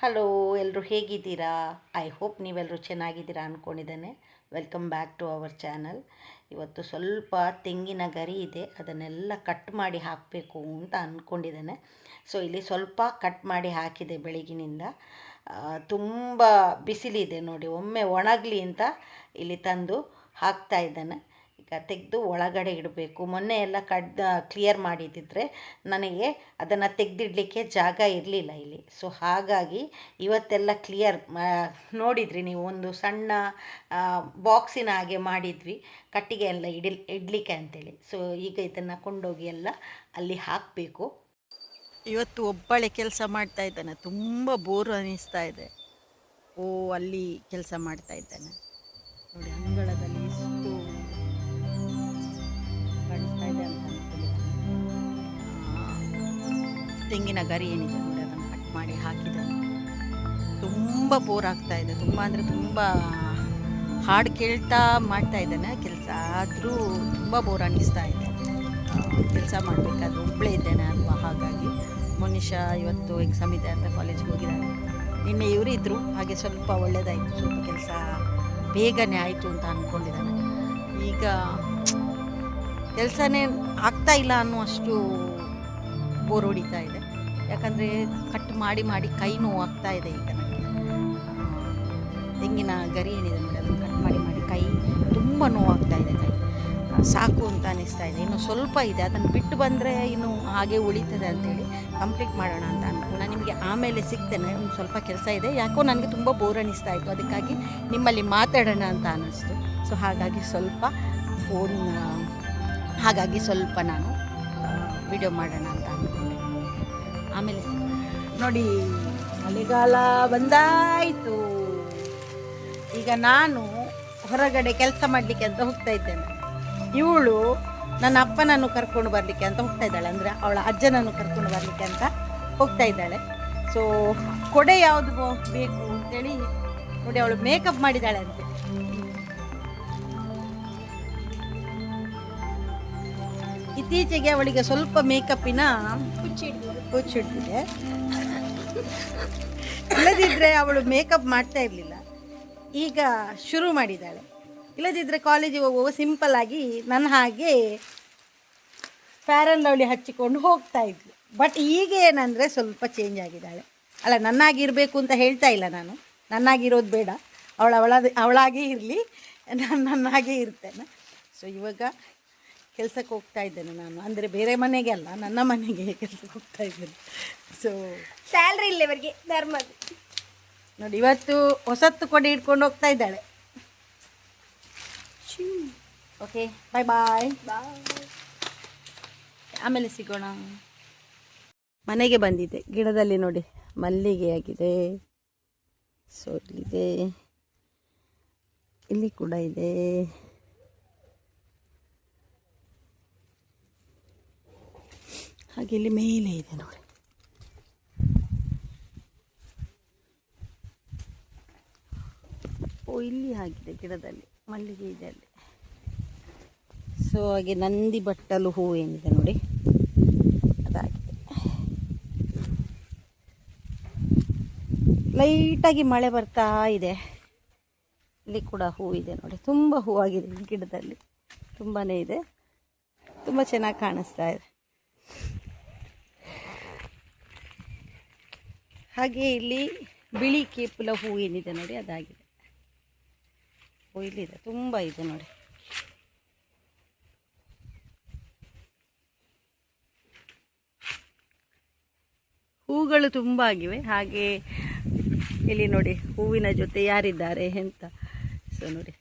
Hello, ಎಲ್ಲರೂ ಹೇಗಿದ್ದೀರಾ? I hope ನೀವೆಲ್ಲರೂ ಚೆನ್ನಾಗಿದ್ದೀರಾ ಅಂದ್ಕೊಂಡಿದ್ದೇನೆ. Welcome back to our channel. ಇವತ್ತು ಸ್ವಲ್ಪ ತೆಂಗಿನ ಗರಿ ಇದೆ, ಅದನ್ನೆಲ್ಲ ಕಟ್ ಮಾಡಿ ಹಾಕಬೇಕು ಅಂತ ಅಂದ್ಕೊಂಡಿದ್ದೇನೆ. ಸೊ ಇಲ್ಲಿ ಸ್ವಲ್ಪ ಕಟ್ ಮಾಡಿ ಹಾಕಿದೆ ಬೆಳಗಿನಿಂದ. ತುಂಬ ಬಿಸಿಲಿದೆ ನೋಡಿ, ಒಮ್ಮೆ ಒಣಗಲಿ ಅಂತ ಇಲ್ಲಿ ತಂದು ಹಾಕ್ತಾ ಇದ್ದೇನೆ. ಈಗ ತೆಗೆದು ಒಳಗಡೆ ಇಡಬೇಕು. ಮೊನ್ನೆ ಎಲ್ಲ ಕ್ಲಿಯರ್ ಮಾಡಿದ್ದಿದ್ರೆ ನನಗೆ ಅದನ್ನು ತೆಗೆದಿಡಲಿಕ್ಕೆ ಜಾಗ ಇರಲಿಲ್ಲ ಇಲ್ಲಿ. ಸೊ ಹಾಗಾಗಿ ಇವತ್ತೆಲ್ಲ ಕ್ಲಿಯರ್ ನೋಡಿದ್ರಿ ನೀವು, ಒಂದು ಸಣ್ಣ ಬಾಕ್ಸಿನ ಹಾಗೆ ಮಾಡಿದ್ವಿ ಕಟ್ಟಿಗೆ ಎಲ್ಲ ಇಡಲಿಕ್ಕೆ ಅಂತೇಳಿ. ಸೊ ಈಗ ಇದನ್ನು ಕೊಂಡೋಗಿ ಎಲ್ಲ ಅಲ್ಲಿ ಹಾಕಬೇಕು. ಇವತ್ತು ಒಬ್ಬಳೆ ಕೆಲಸ ಮಾಡ್ತಾ ಇದ್ದಾನೆ, ತುಂಬ ಬೋರು ಅನ್ನಿಸ್ತಾ ಇದೆ. ಅಲ್ಲಿ ಕೆಲಸ ಮಾಡ್ತಾ ಇದ್ದಾನೆ ನೋಡಿ, ಅಂಗಳದಲ್ಲಿ ಎಷ್ಟು ಕಾಣಿಸ್ತಾ ಇದೆ ಅಂತ ತೆಂಗಿನ ಗರಿ ಏನಿದೆ ನೋಡಿ, ಅದನ್ನು ಕಟ್ ಮಾಡಿ ಹಾಕಿದ್ದಾನೆ. ತುಂಬ ಬೋರ್ ಆಗ್ತಾ ಇದೆ, ತುಂಬ ಅಂದರೆ ತುಂಬ. ಹಾಡು ಕೇಳ್ತಾ ಮಾಡ್ತಾ ಇದ್ದಾನೆ ಕೆಲಸ, ಆದರೂ ತುಂಬ ಬೋರ್ ಅನ್ನಿಸ್ತಾ ಇದೆ. ಕೆಲಸ ಮಾಡಬೇಕಾದ್ರೆ ಒಬ್ಬಳೇ ಇದ್ದೇನೆ ಅಲ್ವಾ, ಹಾಗಾಗಿ ಮನುಷ್ಯ ಇವತ್ತು ಎಕ್ಸಾಮ್ ಇದೆ ಅಂತ ಕಾಲೇಜ್ಗೆ ಹೋಗಿದ್ದಾನೆ. ನಿನ್ನೆ ಇವರು ಇದ್ದರು, ಹಾಗೆ ಸ್ವಲ್ಪ ಒಳ್ಳೆಯದಾಯಿತು, ಸ್ವಲ್ಪ ಕೆಲಸ ಬೇಗನೆ ಆಯಿತು ಅಂತ ಅಂದ್ಕೊಂಡಿದ್ದಾನೆ. ಈಗ ಕೆಲಸನೇ ಆಗ್ತಾ ಇಲ್ಲ ಅನ್ನುವಷ್ಟು ಬೋರ್ ಹೊಡಿತಾ ಇದೆ. ಯಾಕಂದರೆ ಕಟ್ ಮಾಡಿ ಮಾಡಿ ಕೈ ನೋವು ಆಗ್ತಾ ಇದೆ ಈಗ ನನಗೆ. ತೆಂಗಿನ ಗರಿ ಏನಿದೆ ನೋಡಿ, ಅದನ್ನು ಕಟ್ ಮಾಡಿ ಮಾಡಿ ಕೈ ತುಂಬ ನೋವಾಗ್ತಾ ಇದೆ. ಕೈ ಸಾಕು ಅಂತ ಅನ್ನಿಸ್ತಾ ಇದೆ. ಇನ್ನು ಸ್ವಲ್ಪ ಇದೆ, ಅದನ್ನು ಬಿಟ್ಟು ಬಂದರೆ ಇನ್ನು ಹಾಗೆ ಉಳಿತದೆ ಅಂತೇಳಿ ಕಂಪ್ಲೀಟ್ ಮಾಡೋಣ ಅಂತ ಅನ್ಕೊಂಡು ನಿಮಗೆ ಆಮೇಲೆ ಸಿಗ್ತೇನೆ. ಒಂದು ಸ್ವಲ್ಪ ಕೆಲಸ ಇದೆ, ಯಾಕೋ ನನಗೆ ತುಂಬ ಬೋರ್ ಅನ್ನಿಸ್ತಾ ಇತ್ತು, ಅದಕ್ಕಾಗಿ ನಿಮ್ಮಲ್ಲಿ ಮಾತಾಡೋಣ ಅಂತ ಅನ್ನಿಸ್ತು. ಸೊ ಹಾಗಾಗಿ ಸ್ವಲ್ಪ ನಾನು ವಿಡಿಯೋ ಮಾಡೋಣ ಅಂತ ಅಂದ್ಕೊಂಡೆ. ಆಮೇಲೆ ನೋಡಿ, ಮಳೆಗಾಲ ಬಂದಾಯಿತು. ಈಗ ನಾನು ಹೊರಗಡೆ ಕೆಲಸ ಮಾಡಲಿಕ್ಕೆ ಅಂತ ಹೋಗ್ತಾ ಇದ್ದೇನೆ. ಇವಳು ನನ್ನ ಅಪ್ಪನನ್ನು ಕರ್ಕೊಂಡು ಬರಲಿಕ್ಕೆ ಅಂತ ಹೋಗ್ತಾ ಇದ್ದಾಳೆ, ಅಂದರೆ ಅವಳ ಅಜ್ಜನನ್ನು ಕರ್ಕೊಂಡು ಬರಲಿಕ್ಕೆ ಅಂತ ಹೋಗ್ತಾ ಇದ್ದಾಳೆ. ಸೊ ಕೊಡೆ ಯಾವುದು ಬೇಕು ಅಂತೇಳಿ ನೋಡಿ, ಅವಳು ಮೇಕಪ್ ಮಾಡಿದ್ದಾಳೆ ಅಂತೆ. ಇತ್ತೀಚೆಗೆ ಅವಳಿಗೆ ಸ್ವಲ್ಪ ಮೇಕಪ್ಪಿನ ಹುಚ್ಚಿಡ್ತಿದೆ. ಇಲ್ಲದಿದ್ದರೆ ಅವಳು ಮೇಕಪ್ ಮಾಡ್ತಾ ಇರಲಿಲ್ಲ, ಈಗ ಶುರು ಮಾಡಿದ್ದಾಳೆ. ಇಲ್ಲದಿದ್ದರೆ ಕಾಲೇಜಿಗೆ ಹೋಗುವಾಗ ಸಿಂಪಲ್ ಆಗಿ ನನ್ನ ಹಾಗೆ ಫೇರ್ ಆ್ಯಂಡ್ ಲವ್ಲಿ ಹಚ್ಚಿಕೊಂಡು ಹೋಗ್ತಾ ಇದ್ಲು. ಬಟ್ ಈಗ ಏನಂದರೆ ಸ್ವಲ್ಪ ಚೇಂಜ್ ಆಗಿದ್ದಾಳೆ. ಅಲ್ಲ, ನನ್ನಾಗಿರಬೇಕು ಅಂತ ಹೇಳ್ತಾ ಇಲ್ಲ ನಾನು, ನನ್ನಾಗಿರೋದು ಬೇಡ, ಅವಳಾಗೇ ಇರಲಿ, ನನ್ನಾಗೇ ಇರ್ತೇನೆ. ಸೊ ಇವಾಗ ಕೆಲಸಕ್ಕೆ ಹೋಗ್ತಾ ಇದ್ದೇನೆ ನಾನು, ಅಂದರೆ ಬೇರೆ ಮನೆಗೆ ಅಲ್ಲ, ನನ್ನ ಮನೆಗೆ ಕೆಲಸಕ್ಕೆ ಹೋಗ್ತಾ ಇದ್ದೇನೆ. ಸೊ ಸ್ಯಾಲ್ರಿ ಇಲ್ಲಿವರೆಗೆ ಧರ್ಮದ ನೋಡಿ, ಇವತ್ತು ಹೊಸತ್ತು ಕೊಡಿ ಇಟ್ಕೊಂಡು ಹೋಗ್ತಾ ಇದ್ದಾಳೆ. ಓಕೆ, ಬಾಯ್ ಬಾಯ್. ಆಮೇಲೆ ಸಿಗೋಣ. ಮನೆಗೆ ಬಂದಿದ್ದೆ, ಗಿಡದಲ್ಲಿ ನೋಡಿ ಮಲ್ಲಿಗೆ ಆಗಿದೆ. ಸೊ ಇಲ್ಲಿದೆ, ಇಲ್ಲಿ ಕೂಡ ಇದೆ. ಹಾಗೆ ಇಲ್ಲಿ ಮೇಲೆ ಇದೆ ನೋಡಿ. ಇಲ್ಲಿ ಆಗಿದೆ, ಗಿಡದಲ್ಲಿ ಮಲ್ಲಿಗೆ ಇದೆ ಅಲ್ಲಿ. ಸೊ ಹಾಗೆ ನಂದಿ ಬಟ್ಟಲು ಹೂವು ಏನಿದೆ ನೋಡಿ, ಅದಾಗಿದೆ. ಲೈಟಾಗಿ ಮಳೆ ಬರ್ತಾ ಇದೆ. ಇಲ್ಲಿ ಕೂಡ ಹೂವಿದೆ ನೋಡಿ, ತುಂಬ ಹೂವಾಗಿದೆ ಗಿಡದಲ್ಲಿ, ತುಂಬಾ ಇದೆ, ತುಂಬ ಚೆನ್ನಾಗಿ ಕಾಣಿಸ್ತಾ ಇದೆ. ಹಾಗೆ ಇಲ್ಲಿ ಬಿಳಿ ಕೇಪುಲ ಹೂ ಏನಿದೆ ನೋಡಿ, ಅದಾಗಿದೆ. ಇಲ್ಲಿದೆ, ತುಂಬ ಇದೆ ನೋಡಿ. ಹೂಗಳು ತುಂಬ ಆಗಿವೆ. ಹಾಗೆ ಇಲ್ಲಿ ನೋಡಿ, ಹೂವಿನ ಜೊತೆ ಯಾರಿದ್ದಾರೆ ಅಂತ. ಸೊ ನೋಡಿ,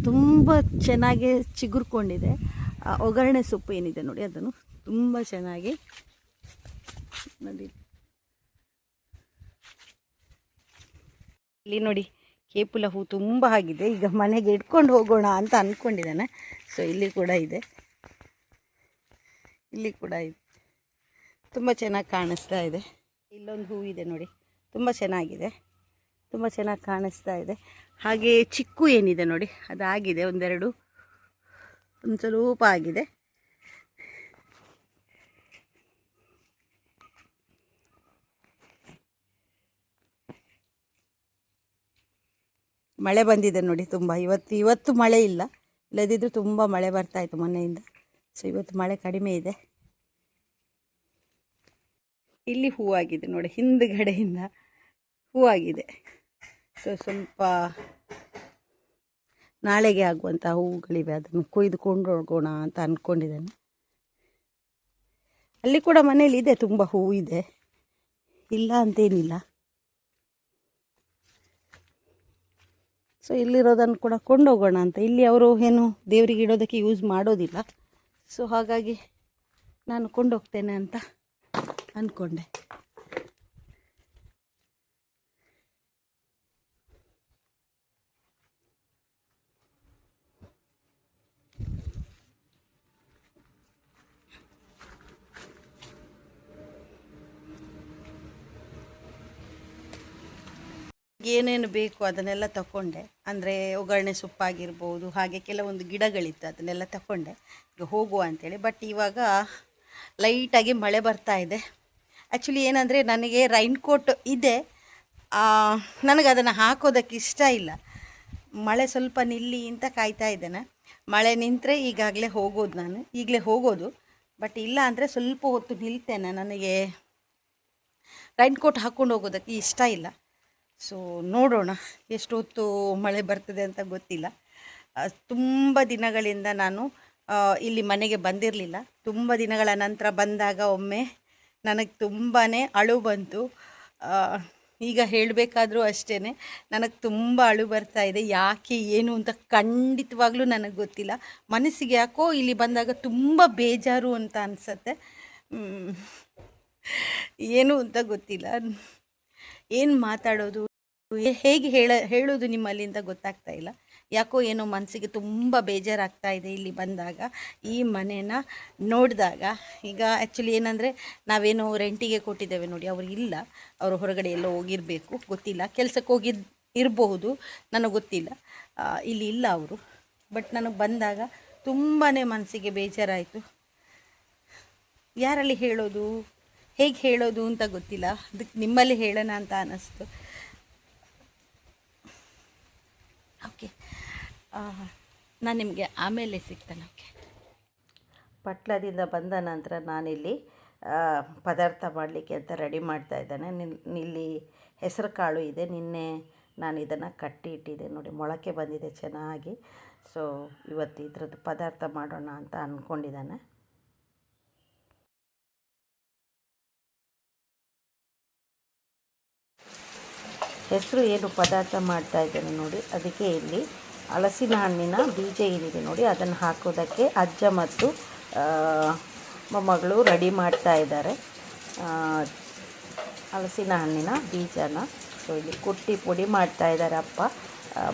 ತುಂಬ ಚೆನ್ನಾಗಿ ಚಿಗುರ್ಕೊಂಡಿದೆ. ಒಗ್ಗರಣೆ ಸೊಪ್ಪು ಏನಿದೆ ನೋಡಿ, ಅದನ್ನು ತುಂಬ ಚೆನ್ನಾಗಿ ನೋಡಿ. ಇಲ್ಲಿ ನೋಡಿ, ಕೇಪುಲ ಹೂ ತುಂಬ ಆಗಿದೆ. ಈಗ ಮನೆಗೆ ಇಟ್ಕೊಂಡು ಹೋಗೋಣ ಅಂತ ಅಂದ್ಕೊಂಡಿದ್ದಾನೆ. ಸೊ ಇಲ್ಲಿ ಕೂಡ ಇದೆ, ಇಲ್ಲಿ ಕೂಡ ಇದೆ, ತುಂಬ ಚೆನ್ನಾಗಿ ಕಾಣಿಸ್ತಾ ಇದೆ. ಇಲ್ಲೊಂದು ಹೂ ಇದೆ ನೋಡಿ, ತುಂಬ ಚೆನ್ನಾಗಿದೆ, ತುಂಬ ಚೆನ್ನಾಗಿ ಕಾಣಿಸ್ತಾ ಇದೆ. ಹಾಗೆ ಚಿಕ್ಕು ಏನಿದೆ ನೋಡಿ, ಅದಾಗಿದೆ, ಒಂದೆರಡು, ಒಂದು ಸ್ವಲ್ಪ ಆಗಿದೆ. ಮಳೆ ಬಂದಿದೆ ನೋಡಿ ತುಂಬ. ಇವತ್ತು ಮಳೆ ಇಲ್ಲ, ಇಲ್ಲದಿದ್ದರೂ ತುಂಬ ಮಳೆ ಬರ್ತಾಯಿತ್ತು ಮೊನ್ನೆಯಿಂದ. ಸೊ ಇವತ್ತು ಮಳೆ ಕಡಿಮೆ ಇದೆ. ಇಲ್ಲಿ ಹೂವಾಗಿದೆ ನೋಡಿ, ಹಿಂದುಗಡೆಯಿಂದ ಹೂವಾಗಿದೆ. ಸೊ ಸ್ವಲ್ಪ ನಾಳೆಗೆ ಆಗುವಂಥ ಹೂವುಗಳಿವೆ, ಅದನ್ನು ಕೊಯ್ದುಕೊಂಡು ಹೋಗೋಣ ಅಂತ ಅಂದ್ಕೊಂಡಿದ್ದೇನೆ. ಅಲ್ಲಿ ಕೂಡ ಮನೇಲಿ ಇದೆ, ತುಂಬ ಹೂವು ಇದೆ, ಇಲ್ಲ ಅಂತೇನಿಲ್ಲ. ಸೊ ಇಲ್ಲಿರೋದನ್ನು ಕೂಡ ಕೊಂಡೋಗೋಣ ಅಂತ. ಇಲ್ಲಿ ಅವರು ಏನು ದೇವರಿಗೆ ಇಡೋದಕ್ಕೆ ಯೂಸ್ ಮಾಡೋದಿಲ್ಲ, ಸೊ ಹಾಗಾಗಿ ನಾನು ಕೊಂಡೋಗ್ತೇನೆ ಅಂತ ಅಂದ್ಕೊಂಡೆ. ಏನೇನು ಬೇಕು ಅದನ್ನೆಲ್ಲ ತಗೊಂಡೆ. ಅಂದರೆ ಒಗ್ಗರಣೆ ಸೊಪ್ಪಾಗಿರ್ಬೋದು, ಹಾಗೆ ಕೆಲವೊಂದು ಗಿಡಗಳಿತ್ತು, ಅದನ್ನೆಲ್ಲ ತಗೊಂಡೆ ಈಗ ಹೋಗುವ ಅಂಥೇಳಿ. ಬಟ್ ಇವಾಗ ಲೈಟಾಗಿ ಮಳೆ ಬರ್ತಾ ಇದೆ. ಆ್ಯಕ್ಚುಲಿ ಏನಂದರೆ ನನಗೆ ರೈನ್ ಕೋಟ್ ಇದೆ, ನನಗೆ ಅದನ್ನು ಹಾಕೋದಕ್ಕೆ ಇಷ್ಟ ಇಲ್ಲ. ಮಳೆ ಸ್ವಲ್ಪ ನಿಲ್ಲಿ ಅಂತ ಕಾಯ್ತಾ ಇದ್ದೇನೆ. ಮಳೆ ನಿಂತರೆ ಈಗಾಗಲೇ ಹೋಗೋದು, ನಾನು ಈಗಲೇ ಹೋಗೋದು. ಬಟ್ ಇಲ್ಲ ಅಂದರೆ ಸ್ವಲ್ಪ ಹೊತ್ತು ನಿಲ್ತೇನೆ, ನನಗೆ ರೈನ್ ಕೋಟ್ ಹಾಕ್ಕೊಂಡು ಹೋಗೋದಕ್ಕೆ ಇಷ್ಟ ಇಲ್ಲ. ಸೊ ನೋಡೋಣ ಎಷ್ಟು ಹೊತ್ತು ಮಳೆ ಬರ್ತದೆ ಅಂತ ಗೊತ್ತಿಲ್ಲ. ತುಂಬ ದಿನಗಳಿಂದ ನಾನು ಇಲ್ಲಿ ಮನೆಗೆ ಬಂದಿರಲಿಲ್ಲ. ತುಂಬ ದಿನಗಳ ನಂತರ ಬಂದಾಗ ಒಮ್ಮೆ ನನಗೆ ತುಂಬಾ ಅಳು ಬಂತು. ಈಗ ಹೇಳಬೇಕಾದ್ರೂ ಅಷ್ಟೇ, ನನಗೆ ತುಂಬ ಅಳು ಬರ್ತಾ ಇದೆ. ಯಾಕೆ ಏನು ಅಂತ ಖಂಡಿತವಾಗ್ಲೂ ನನಗೆ ಗೊತ್ತಿಲ್ಲ. ಮನಸ್ಸಿಗೆ ಯಾಕೋ ಇಲ್ಲಿ ಬಂದಾಗ ತುಂಬ ಬೇಜಾರು ಅಂತ ಅನಿಸುತ್ತೆ. ಏನು ಅಂತ ಗೊತ್ತಿಲ್ಲ, ಏನು ಮಾತಾಡೋದು, ಹೇಗೆ ಹೇಳೋದು ನಿಮ್ಮಲ್ಲಿ ಅಂತ ಗೊತ್ತಾಗ್ತಾ ಇಲ್ಲ. ಯಾಕೋ ಏನೋ ಮನಸ್ಸಿಗೆ ತುಂಬ ಬೇಜಾರಾಗ್ತಾ ಇದೆ ಇಲ್ಲಿ ಬಂದಾಗ, ಈ ಮನೇನ ನೋಡಿದಾಗ. ಈಗ ಆ್ಯಕ್ಚುಲಿ ಏನಂದರೆ ನಾವೇನೋ ರೆಂಟಿಗೆ ಕೊಟ್ಟಿದ್ದೇವೆ ನೋಡಿ, ಅವರು ಇಲ್ಲ, ಅವರು ಹೊರಗಡೆ ಎಲ್ಲೋ ಹೋಗಿರಬೇಕು, ಗೊತ್ತಿಲ್ಲ, ಕೆಲಸಕ್ಕೆ ಇರಬಹುದು, ನನಗೆ ಗೊತ್ತಿಲ್ಲ. ಇಲ್ಲಿ ಇಲ್ಲ ಅವರು. ಬಟ್ ನನಗೆ ಬಂದಾಗ ತುಂಬಾ ಮನಸ್ಸಿಗೆ ಬೇಜಾರಾಯಿತು. ಯಾರಲ್ಲಿ ಹೇಳೋದು, ಹೇಗೆ ಹೇಳೋದು ಅಂತ ಗೊತ್ತಿಲ್ಲ. ಅದಕ್ಕೆ ನಿಮ್ಮಲ್ಲಿ ಹೇಳೋಣ ಅಂತ ಅನ್ನಿಸ್ತು. ಓಕೆ, ನಾನು ನಿಮಗೆ ಆಮೇಲೆ ಸಿಗ್ತೇನೆ. ಓಕೆ. ಪಟ್ಲದಿಂದ ಬಂದ ನಂತರ ನಾನಿಲ್ಲಿ ಪದಾರ್ಥ ಮಾಡಲಿಕ್ಕೆ ಅಂತ ರೆಡಿ ಮಾಡ್ತಾ ಇದ್ದೇನೆ. ಇಲ್ಲಿ ಹೆಸರು ಕಾಳು ಇದೆ, ನಿನ್ನೆ ನಾನು ಇದನ್ನು ಕಟ್ಟಿ ಇಟ್ಟಿದ್ದೆ ನೋಡಿ, ಮೊಳಕೆ ಬಂದಿದೆ ಚೆನ್ನಾಗಿ. ಸೊ ಇವತ್ತು ಇದ್ರದ್ದು ಪದಾರ್ಥ ಮಾಡೋಣ ಅಂತ ಅಂದ್ಕೊಂಡಿದ್ದಾನೆ. ಹೆಸರು ಏನು ಪದಾರ್ಥ ಮಾಡ್ತಾ ಇದ್ದೇನೆ ನೋಡಿ, ಅದಕ್ಕೆ ಇಲ್ಲಿ ಹಲಸಿನ ಹಣ್ಣಿನ ಬೀಜ ಏನಿದೆ ನೋಡಿ, ಅದನ್ನು ಹಾಕೋದಕ್ಕೆ ಅಜ್ಜ ಮತ್ತು ಮೊಮ್ಮಗಳು ರೆಡಿ ಮಾಡ್ತಾ ಇದ್ದಾರೆ ಹಲಸಿನ ಹಣ್ಣಿನ ಬೀಜನ. ಸೊ ಇಲ್ಲಿ ಕುಟ್ಟಿ ಪುಡಿ ಮಾಡ್ತಾ ಇದ್ದಾರೆ ಅಪ್ಪ.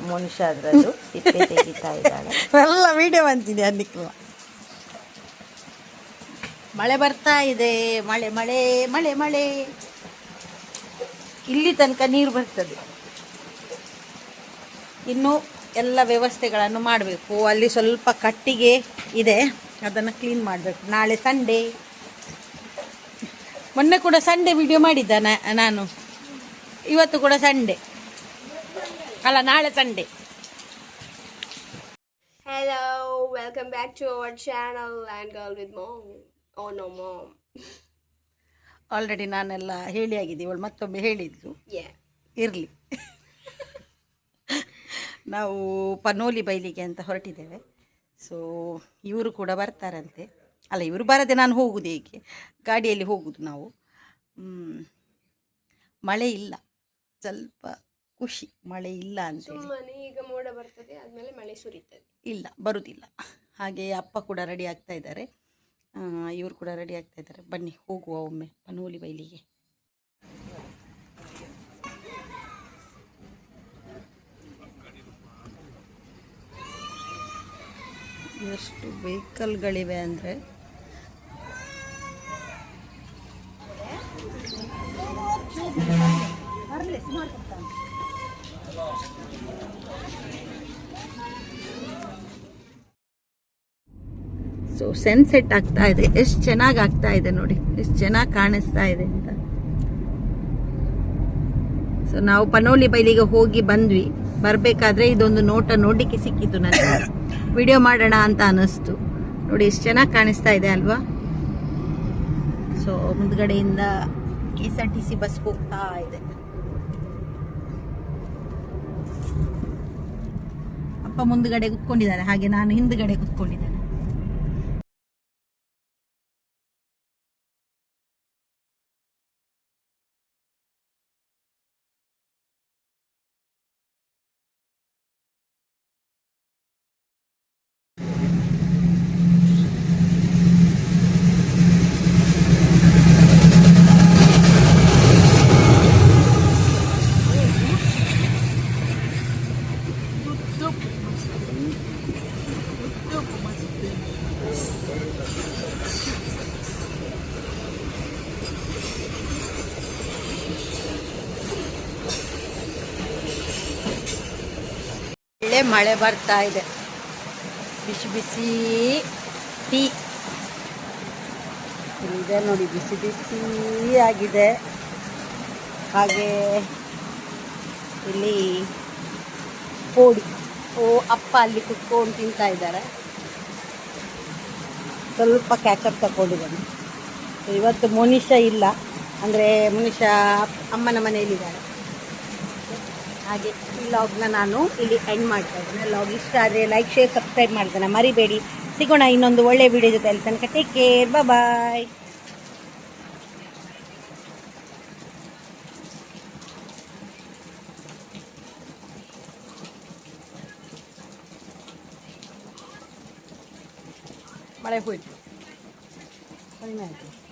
ಮನುಷ್ಯ ಅದರದ್ದು ಸಿಪ್ಪೆ ತೆಗಿತಾ ಇದ್ದಾಳೆ. ಎಲ್ಲ ವೀಡಿಯೋ ಬಂತಿದೆ ಅನ್ನಿಕ್ಕಿಲ್ಲ. ಮಳೆ ಬರ್ತಾ ಇದೆ, ಮಳೆ ಮಳೆ ಮಳೆ ಮಳೆ. ಇಲ್ಲಿ ತನಕ ನೀರು ಬರ್ತದೆ. ಇನ್ನು ಎಲ್ಲ ವ್ಯವಸ್ಥೆಗಳನ್ನು ಮಾಡಬೇಕು. ಅಲ್ಲಿ ಸ್ವಲ್ಪ ಕಟ್ಟಿಗೆ ಇದೆ, ಅದನ್ನು ಕ್ಲೀನ್ ಮಾಡಬೇಕು. ನಾಳೆ ಸಂಡೇ. ಮೊನ್ನೆ ಕೂಡ ಸಂಡೇ ವಿಡಿಯೋ ಮಾಡಿದ್ದ ನಾನು. ಇವತ್ತು ಕೂಡ ಸಂಡೇ ಅಲ್ಲ, ನಾಳೆ Sunday. Hello, welcome back to our channel and Girl with Mom. Oh no, Mom. Already ನಾನೆಲ್ಲ ಹೇಳಿ ಆಗಿದೆ, ಇವಳು ಮತ್ತೊಮ್ಮೆ ಹೇಳಿದ್ಲು. ಇರಲಿ. ನಾವು ಪನೋಲಿ ಬೈಲಿಗೆ ಅಂತ ಹೊರಟಿದ್ದೇವೆ. ಸೊ ಇವರು ಕೂಡ ಬರ್ತಾರಂತೆ. ಅಲ್ಲ, ಇವರು ಬರದೆ ನಾನು ಹೋಗುದು, ಏಕೆ ಗಾಡಿಯಲ್ಲಿ ಹೋಗುದು ನಾವು. ಮಳೆ ಇಲ್ಲ, ಸ್ವಲ್ಪ ಖುಷಿ. ಮಳೆ ಇಲ್ಲ ಅಂತೇಳಿ. ಈಗ ಮೋಡ ಬರ್ತದೆ, ಆದ್ಮೇಲೆ ಮಳೆ ಸುರಿತದೆ. ಇಲ್ಲ, ಬರುವುದಿಲ್ಲ. ಹಾಗೆ ಅಪ್ಪ ಕೂಡ ರೆಡಿ ಆಗ್ತಾ ಇದ್ದಾರೆ, ಇವರು ಕೂಡ ರೆಡಿ ಆಗ್ತಾ ಇದ್ದಾರೆ. ಬನ್ನಿ ಹೋಗುವ ಒಮ್ಮೆ ಪನೋಲಿ ಬೈಲಿಗೆ. ಎಷ್ಟು ವೆಹಿಕಲ್ಗಳಿವೆ ಅಂದರೆ ಸೊ ಸನ್ಸೆಟ್ ಆಗ್ತಾ ಇದೆ. ಎಷ್ಟು ಚೆನ್ನಾಗಿ ಆಗ್ತಾ ಇದೆ ನೋಡಿ, ಎಷ್ಟು ಚೆನ್ನಾಗಿ ಕಾಣಿಸ್ತಾ ಇದೆ ಅಂತ. ಸೊ ನಾವು ಪನೋಲಿ ಬೈಲಿಗೆ ಹೋಗಿ ಬಂದ್ವಿ. ಬರಬೇಕಾದ್ರೆ ಇದೊಂದು ನೋಟ ನೋಡಲಿಕ್ಕೆ ಸಿಕ್ಕಿತ್ತು ನನಗೆ. ವಿಡಿಯೋ ಮಾಡೋಣ ಅಂತ ಅನ್ನಿಸ್ತು. ನೋಡಿ ಎಷ್ಟು ಚೆನ್ನಾಗಿ ಕಾಣಿಸ್ತಾ ಇದೆ ಅಲ್ವಾ. ಸೊ ಮುಂದ್ಗಡೆಯಿಂದ KSRTC ಬಸ್ ಹೋಗ್ತಾ ಇದೆ. ಅಪ್ಪ ಮುಂದ್ಗಡೆ ಕುತ್ಕೊಂಡಿದ್ದಾರೆ, ಹಾಗೆ ನಾನು ಹಿಂದ್ಗಡೆ ಕುತ್ಕೊಂಡಿದ್ದೇನೆ. ಒಳ್ಳೆ ಮಳೆ ಬರ್ತಾ ಇದೆ. ಬಿಸಿ ಬಿಸಿ ಟೀ ಇದೆ ನೋಡಿ, ಬಿಸಿ ಬಿಸಿ ಆಗಿದೆ. ಹಾಗೆ ಇಲ್ಲಿ ಪೋಡಿ ಅಪ್ಪ ಅಲ್ಲಿ ಕುತ್ಕೊಂಡು ತಿಂತಾ ಇದ್ದಾರೆ. ಸ್ವಲ್ಪ ಕ್ಯಾಚಪ್ ತಗೊಂಡಿದ್ದಾನೆ. ಇವತ್ತು ಮೋನಿಶಾ ಇಲ್ಲ, ಅಂದರೆ ಮೋನಿಶಾ ಅಮ್ಮನ ಮನೆಯಲ್ಲಿದ್ದಾರೆ. ಹಾಗೆ ಈ ಲಾಗ್ನ ನಾನು ಇಲ್ಲಿ ಎಂಡ್ ಮಾಡ್ತಾ ಇದ್ದೇನೆ. ಲಾಗ್ ಇಷ್ಟ ಆದರೆ ಲೈಕ್, ಶೇರ್, ಸಬ್ಸ್ಕ್ರೈಬ್ ಮಾಡ್ತಾನೆ ಮರಿಬೇಡಿ. ಸಿಗೋಣ ಇನ್ನೊಂದು ಒಳ್ಳೆ ವಿಡಿಯೋ ಜೊತೆ. ಅಲ್ಲಿ ತನಕ ಟೇಕ್ ಕೇರ್, ಬಾಯ್. ಮಳೆ ಹೋಯ್ತು, ಕಡಿಮೆ ಆಯಿತು.